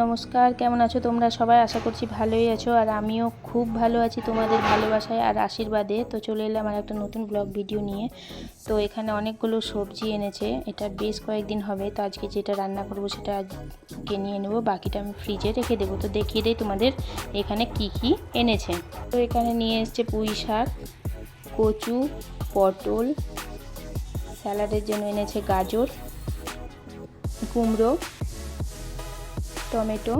নমস্কার, কেমন আছো তোমরা সবাই? আশা করছি ভালোই আছো, আর আমিও খুব ভালো আছি তোমাদের ভালোবাসায় আর আশীর্বাদে। তো চলে এলাম আর একটা নতুন ব্লগ ভিডিও নিয়ে। তো এখানে অনেকগুলো সবজি এনেছে, এটা বেশ কয়েকদিন হবে। তো আজকে যেটা রান্না করব সেটা আজকে নিয়ে নেবো, বাকিটা আমি ফ্রিজে রেখে দেবো। তো দেখিয়ে দেই তোমাদের এখানে কি কি এনেছে। তো এখানে নিয়ে এসছে পুঁই শাক, কচু, পটল, স্যালাডের জন্য এনেছে গাজর, কুমড়ো, টমেটো,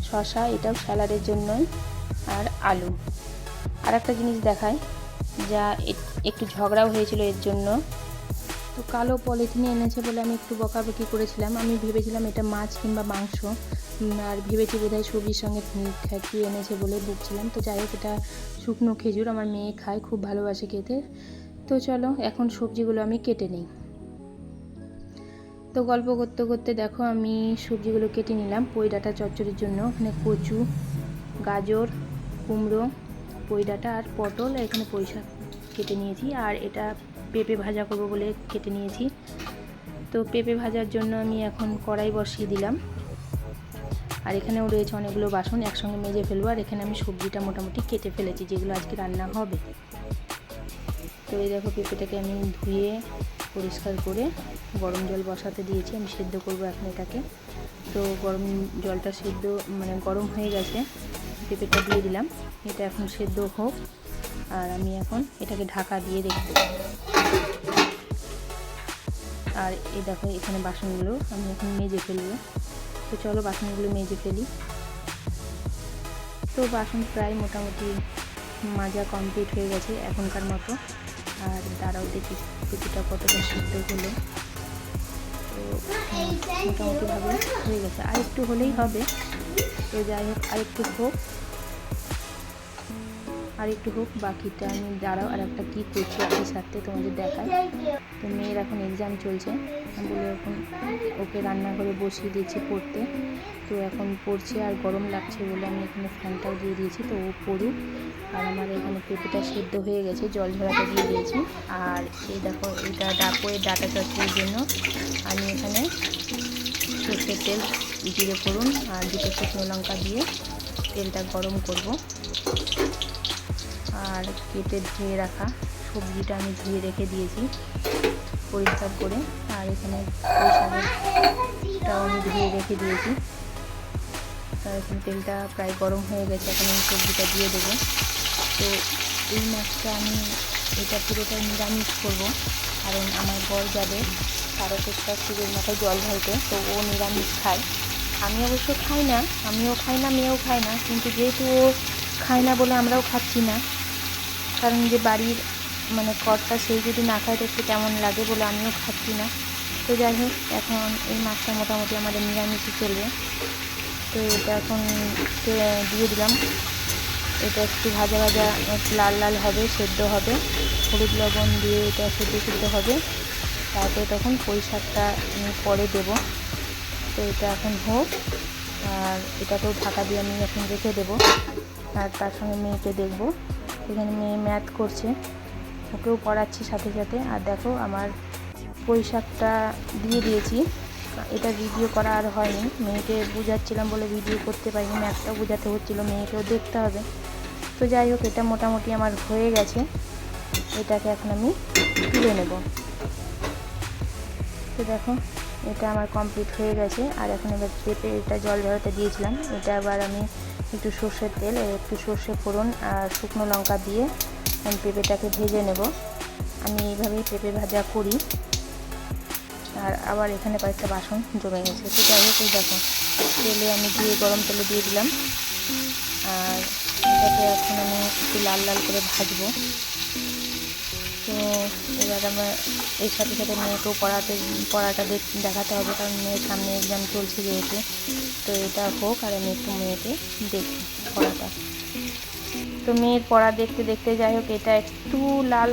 শসা, এটাও স্যালাডের জন্যই, আর আলু। আর একটা জিনিস দেখায়, যা একটু ঝগড়াও হয়েছিল এর জন্য। তো কালো পলিথিনে এনেছে বলে আমি একটু বকাবকি করেছিলাম। আমি ভেবেছিলাম এটা মাছ কিংবা মাংস, আর ভেবেছি বোধহয় সবজির সঙ্গে ঠেকিয়ে এনেছে বলে ভুগছিলাম। তো যাই হোক, এটা শুকনো খেজুর, আমার মেয়ে খায়, খুব ভালোবাসে খেতে। তো চলো এখন সবজিগুলো আমি কেটে নিই। তো গল্প করতে করতে দেখো আমি সবজিগুলো কেটে নিলাম পই ডাঁটা চচ্চড়ির জন্য। এখানে কচু, গাজর, কুমড়ো, পই ডাঁটা আর পটল, এখানে পুঁই শাক কেটে নিয়েছি। আর এটা পেঁপে ভাজা করব বলে কেটে নিয়েছি। তো পেঁপে ভাজার জন্য আমি এখন কড়াই বসিয়ে দিলাম। আর এখানেও রয়েছে অনেকগুলো বাসন, একসঙ্গে মেজে ফেলবো। আর এখানে আমি সবজিটা মোটামুটি কেটে ফেলেছি, যেগুলো আজকে রান্না হবে। তো এই দেখো পেঁপেটাকে আমি ধুয়ে পরিষ্কার করে গরম জল বসাতে দিয়েছি, আমি সেদ্ধ করব এখন এটাকে। তো গরম জলটা গরম হয়ে গেছে, পেঁপেটা দিয়ে দিলাম। এটা এখন সেদ্ধ হোক, আর আমি এখন এটাকে ঢাকা দিয়ে রেখে। আর এই দেখো এখানে বাসনগুলো আমি এখন মেজে ফেলবো। তো চলো বাসনগুলো মেজে ফেলি। তো বাসন প্রায় মোটামুটি মাজা কমপ্লিট হয়ে গেছে এখনকার মতো। আর দাঁড়াও দেখি পেঁপেটা কতটা সিদ্ধ হলো। তো মোটামুটিভাবে হয়ে গেছে, আর একটু হলেই হবে। তো যাই হোক, আর একটু হোক, বাকিটা আমি দাঁড়াও আর একটা কী করছি একই সাথে তোমাদের দেখায়। তো মেয়ের এখন এক্সাম চলছে, আমি বলে এখন ওকে রান্নাঘরে বসিয়ে দিয়েছি পড়তে। তো এখন পড়ছে, আর গরম লাগছে বলে আমি এখানে ফ্যানটাও দিয়ে দিয়েছি। তো ও পড়ুক। আর আমার এখানে পেঁপেটা সেদ্ধ হয়ে গেছে, জল ঝরাটা দিয়ে দিয়েছি। আর এই দেখো, এটা ডাঁটা চচ্চড়ির জন্য আমি এখানে সর্ষের তেল, জিরে ফোড়ন আর দুটো শুকনো লঙ্কা দিয়ে তেলটা গরম করব। আর কেটে ধুয়ে রাখা সবজিটা আমি ধুয়ে রেখে দিয়েছি পরিষ্কার করে। আর এখানে পুঁই শাকটাও আমি ধুয়ে রেখে দিয়েছি। আর এখন তেলটা প্রায় গরম হয়ে গেছে, এখন আমি সবজিটা দিয়ে দেবো। তো এই মাছটা আমি এটা পুরোটা নিরামিষ করব, কারণ আমার বর যাবে তারকেশ্বর শিবের মাথায় জল ঢালতে। তো ও নিরামিষ খায়, আমি অবশ্য খাই না, আমিও খাই না, মেয়েও খায় না। কিন্তু যেহেতু ও খায় না বলে আমরাও খাচ্ছি না, কারণ যে বাড়ির কর্তা সেই যদি না খায় তো একটু কেমন লাগে বলে আমিও খাচ্ছি না। তো যাই হোক, এখন এই মাছটা মোটামুটি আমাদের নিরামিষই চলবে। তো এটা এখন দিয়ে দিলাম। এটা একটু ভাজা ভাজা একটু লাল লাল হবে, সেদ্ধ হবে, হলুদ লবণ দিয়ে এটা সেদ্ধ হবে। তারপরে তখন পুঁই শাকটা আমি পরে দেবো। তো এটা এখন হোক, আর এটাকেও ঢাকা দিয়ে আমি এখন রেখে দেবো। আর তার সঙ্গে মেয়েকে দেখবো, এখানে মেয়ে ম্যাথ করছে, ওকেও পড়াচ্ছি সাথে সাথে। আর দেখো আমার পুঁই শাকটা দিয়ে দিয়েছি। এটা ভিডিও করা আর হয়নি, মেয়েকে বোঝাচ্ছিলাম বলে ভিডিও করতে পারিনি, ম্যাথটাও বোঝাতে হচ্ছিলো, মেয়েকেও দেখতে হবে। তো যাই হোক, এটা মোটামুটি আমার হয়ে গেছে, এটাকে এখন আমি তুলে নেব। তো দেখো এটা আমার কমপ্লিট হয়ে গেছে। আর এখন এবার পেঁপে, এটা জল ঝরাতে দিয়েছিলাম, এটা আবার আমি একটু সর্ষের তেল, একটু সর্ষে ফোড়ন আর শুকনো লঙ্কা দিয়ে আমি পেঁপেটাকে ভেজে নেব। আমি এইভাবেই পেঁপে ভাজা করি। আর আবার এখানে কয়েকটা বাসন জমে গেছে। তো যাই হোক, এই দেখো তেলে আমি গরম তেলে দিয়ে দিলাম। আর এটাকে এখন আমি একটু লাল লাল করে ভাজবো। তো এবার আমরা এর সাথে সাথে মেয়েকেও পড়াটা দেখাতে হবে, কারণ মেয়ের সামনে এক্সাম চলছে যেহেতু। তো এটা হোক, আর আমি একটু মেয়েকে দেখি পড়াটা। তো মেয়ের পড়া দেখতে দেখতে যাই হোক, এটা একটু লাল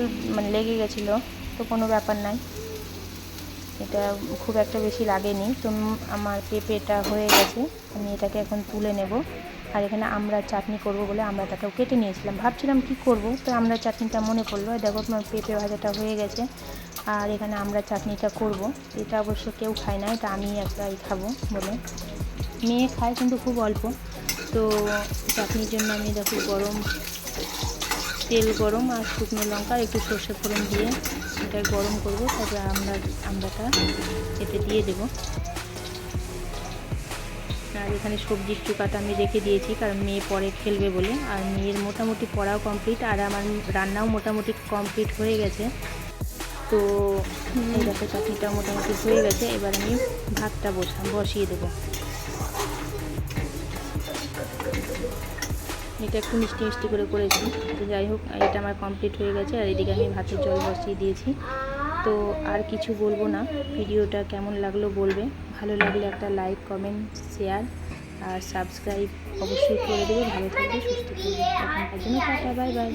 লেগে গেছিলো, তো কোনো ব্যাপার নাই, এটা খুব একটা বেশি লাগেনি। তো আমার পেঁপেটা হয়ে গেছে, আমি এটাকে এখন তুলে নেব। আর এখানে আমড়ার চাটনি করব বলে আমড়াটাও কেটে নিয়েছিলাম, ভাবছিলাম কি করব, তো আমড়ার চাটনিটা মনে পড়লো। দেখো পেঁপে ভাজাটা হয়ে গেছে, আর এখানে আমড়ার চাটনিটা করব। এটা অবশ্য কেউ খায় না, এটা আমি একটাই খাবো বলে, মেয়ে খায় কিন্তু খুব অল্প। তো চাটনির জন্য আমি দেখো তেল গরম আর শুকনো লঙ্কা একটু সর্ষে ফোড়ন দিয়ে এটা গরম করব, তারপরে আমড়াটা এতে দিয়ে দেব। আর এখানে সবজির চুকাটা আমি রেখে দিয়েছি, কারণ মেয়ে পরে খেলবে বলে। আর মেয়ের মোটামুটি পড়াও কমপ্লিট, আর আমার রান্নাও মোটামুটি কমপ্লিট হয়ে গেছে। তো এই দেখো চাটনিটাও মোটামুটি হয়ে গেছে, এবার আমি ভাতটা বসিয়ে দেবো। এটা একটু মিষ্টি মিষ্টি করে করেছি, তো যাই হোক এটা আমার কমপ্লিট হয়ে গেছে। আর এদিকে আমি ভাতের জল বসিয়ে দিয়েছি। তো আর কিছু বলবো না, ভিডিওটা কেমন লাগলো বলবে, ভালো লাগলে একটা লাইক, কমেন্ট, শেয়ার আর সাবস্ক্রাইব অবশ্যই করে দেবে। ভালো থাকবে, সুস্থ থাকবে, এখনকার জন্য টাটা, বাই বাই।